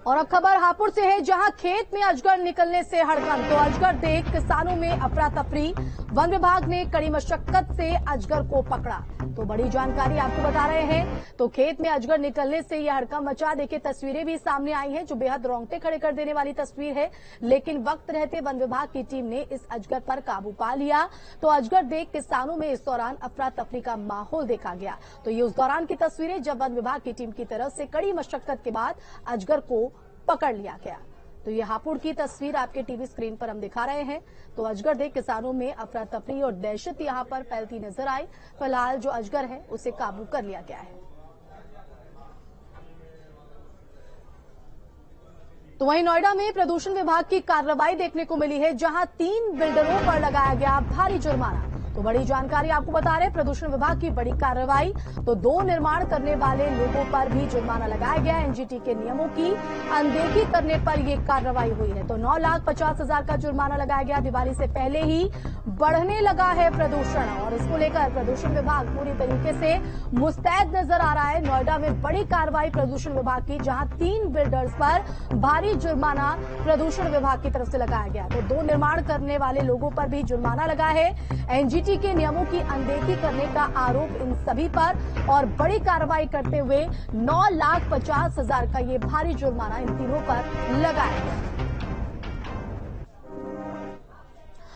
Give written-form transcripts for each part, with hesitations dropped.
और अब खबर हापुड़ से है, जहां खेत में अजगर निकलने से हड़कंप। तो अजगर देख किसानों में अफरा तफरी। वन विभाग ने कड़ी मशक्कत से अजगर को पकड़ा। तो बड़ी जानकारी आपको बता रहे हैं। तो खेत में अजगर निकलने से यह हड़कंप मचा। देखिए, तस्वीरें भी सामने आई हैं जो बेहद रोंगटे खड़े कर देने वाली तस्वीर है। लेकिन वक्त रहते वन विभाग की टीम ने इस अजगर पर काबू पा लिया। तो अजगर देख किसानों में इस दौरान अफरा तफरी का माहौल देखा गया। तो ये उस दौरान की तस्वीरें जब वन विभाग की टीम की तरफ से कड़ी मशक्कत के बाद अजगर को पकड़ लिया गया। तो ये हापुड़ की तस्वीर आपके टीवी स्क्रीन पर हम दिखा रहे हैं। तो अजगर देख किसानों में अफरा तफरी और दहशत यहां पर फैलती नजर आई। फिलहाल जो अजगर है उसे काबू कर लिया गया है। तो वहीं नोएडा में प्रदूषण विभाग की कार्रवाई देखने को मिली है, जहां 3 बिल्डरों पर लगाया गया भारी जुर्माना। तो बड़ी जानकारी आपको बता रहे हैं, प्रदूषण विभाग की बड़ी कार्रवाई। तो 2 निर्माण करने वाले लोगों पर भी जुर्माना लगाया गया। एनजीटी के नियमों की अनदेखी करने पर यह कार्रवाई हुई है। तो 9,50,000 का जुर्माना लगाया गया। दिवाली से पहले ही बढ़ने लगा है प्रदूषण और इसको लेकर प्रदूषण विभाग पूरी तरीके से मुस्तैद नजर आ रहा है। नोएडा में बड़ी कार्रवाई प्रदूषण विभाग की, जहां 3 बिल्डर्स पर भारी जुर्माना प्रदूषण विभाग की तरफ से लगाया गया। तो 2 निर्माण करने वाले लोगों पर भी जुर्माना लगा है। एनजीटी के नियमों की अनदेखी करने का आरोप इन सभी पर और बड़ी कार्रवाई करते हुए 9,50,000 का ये भारी जुर्माना इन तीनों पर लगाया गया।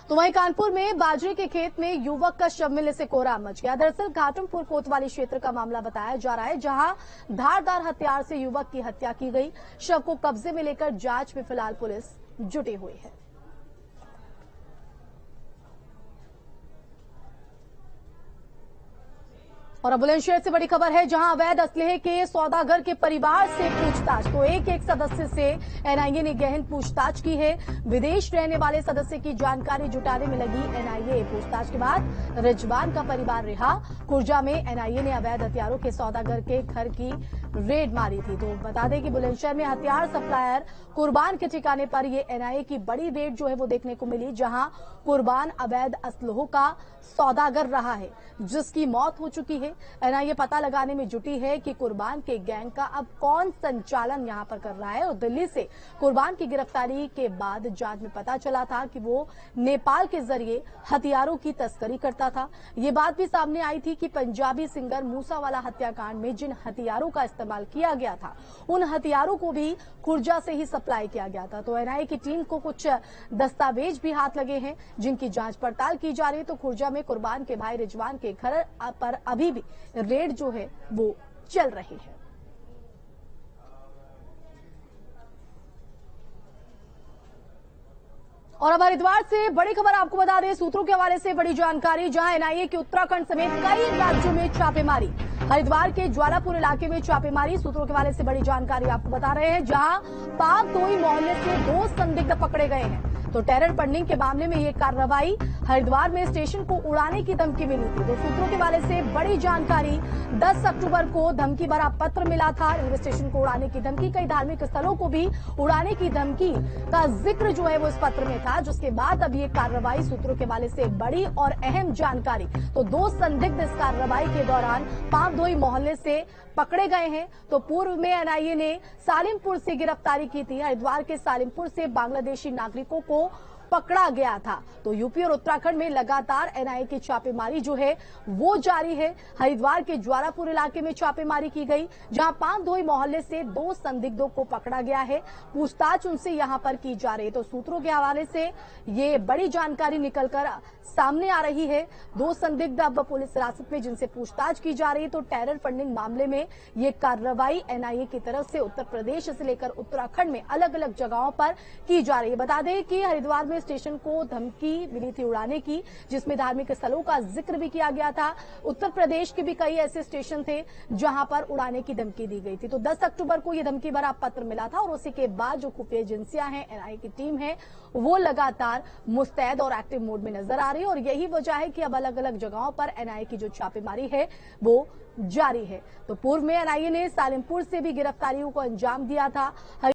तो वहीं कानपुर में बाजरे के खेत में युवक का शव मिलने से कोहराम मच गया। दरअसल घाटमपुर कोतवाली क्षेत्र का मामला बताया जा रहा है, जहां धारदार हथियार से युवक की हत्या की गई। शव को कब्जे में लेकर जांच में फिलहाल पुलिस जुटी हुई है। और अब बुलंदशहर से बड़ी खबर है, जहां अवैध असलहे के सौदागर के परिवार से पूछताछ। तो एक सदस्य से एनआईए ने गहन पूछताछ की है। विदेश रहने वाले सदस्य की जानकारी जुटाने में लगी एनआईए। पूछताछ के बाद रिजवान का परिवार रिहा। खुर्जा में एनआईए ने अवैध हथियारों के सौदागर के घर की रेड मारी थी। तो बता दें कि बुलंदशहर में हथियार सप्लायर कुर्बान के ठिकाने पर यह एनआईए की बड़ी रेड जो है वो देखने को मिली, जहां कुर्बान अवैध असलहों का सौदागर रहा है, जिसकी मौत हो चुकी है। एनआईए पता लगाने में जुटी है कि कुर्बान के गैंग का अब कौन संचालन यहां पर कर रहा है। और दिल्ली से कुर्बान की गिरफ्तारी के बाद जांच में पता चला था कि वो नेपाल के जरिए हथियारों की तस्करी करता था। ये बात भी सामने आई थी कि पंजाबी सिंगर मूसावाला हत्याकांड में जिन हथियारों का इस्तेमाल किया गया था, उन हथियारों को भी खुर्जा से ही सप्लाई किया गया था। तो एनआईए की टीम को कुछ दस्तावेज भी हाथ लगे हैं, जिनकी जांच पड़ताल की जा रही है। तो खुर्जा में कुर्बान के भाई रिजवान के घर पर अभी भी रेड जो है वो चल रही है। और अब हरिद्वार से बड़ी खबर आपको बता दें, सूत्रों के हवाले से बड़ी जानकारी, जहां एनआईए की उत्तराखंड समेत कई राज्यों में छापेमारी। हरिद्वार के ज्वालापुर इलाके में छापेमारी। सूत्रों के हवाले से बड़ी जानकारी आपको बता रहे हैं, जहां पाकदोई मोहल्ले से 2 संदिग्ध पकड़े गए हैं। तो टेरर फंडिंग के मामले में ये कार्रवाई। हरिद्वार में स्टेशन को उड़ाने की धमकी मिली थी। तो सूत्रों के हवाले से बड़ी जानकारी, 10 अक्टूबर को धमकी भरा पत्र मिला था। रेलवे स्टेशन को उड़ाने की धमकी, कई धार्मिक स्थलों को भी उड़ाने की धमकी का जिक्र जो है वो इस पत्र में था, जिसके बाद अब ये कार्रवाई। सूत्रों के हवाले से बड़ी और अहम जानकारी। तो 2 संदिग्ध इस कार्रवाई के दौरान पाकदोई मोहल्ले से पकड़े गए हैं। तो पूर्व में एनआईए ने सालिमपुर से गिरफ्तारी की थी। हरिद्वार के सालिमपुर से बांग्लादेशी नागरिकों को पकड़ा गया था। तो यूपी और उत्तराखंड में लगातार एनआईए की छापेमारी जो है वो जारी है। हरिद्वार के ज्वालापुर इलाके में छापेमारी की गई, जहां पाकदोई मोहल्ले से 2 संदिग्धों को पकड़ा गया है। पूछताछ उनसे यहां पर की जा रही है। तो सूत्रों के हवाले से ये बड़ी जानकारी निकलकर सामने आ रही है। 2 संदिग्ध अब पुलिस हिरासत में, जिनसे पूछताछ की जा रही है। तो टेरर फंडिंग मामले में ये कार्रवाई एनआईए की तरफ से उत्तर प्रदेश से लेकर उत्तराखंड में अलग अलग जगहों पर की जा रही है। बता दें कि हरिद्वार में स्टेशन को धमकी मिली थी उड़ाने की, जिसमें धार्मिक स्थलों का जिक्र भी किया गया था। उत्तर प्रदेश के भी कई ऐसे स्टेशन थे जहां पर उड़ाने की धमकी दी गई थी। तो 10 अक्टूबर को यह धमकी भरा पत्र मिला था और उसी के बाद जो खुफिया एजेंसियां हैं, एनआईए की टीम है, वो लगातार मुस्तैद और एक्टिव मोड में नजर आ रही है। और यही वजह है कि अब अलग अलग जगहों पर एनआईए की जो छापेमारी है वो जारी है। तो पूर्व में एनआईए ने सालिमपुर से भी गिरफ्तारियों को अंजाम दिया था।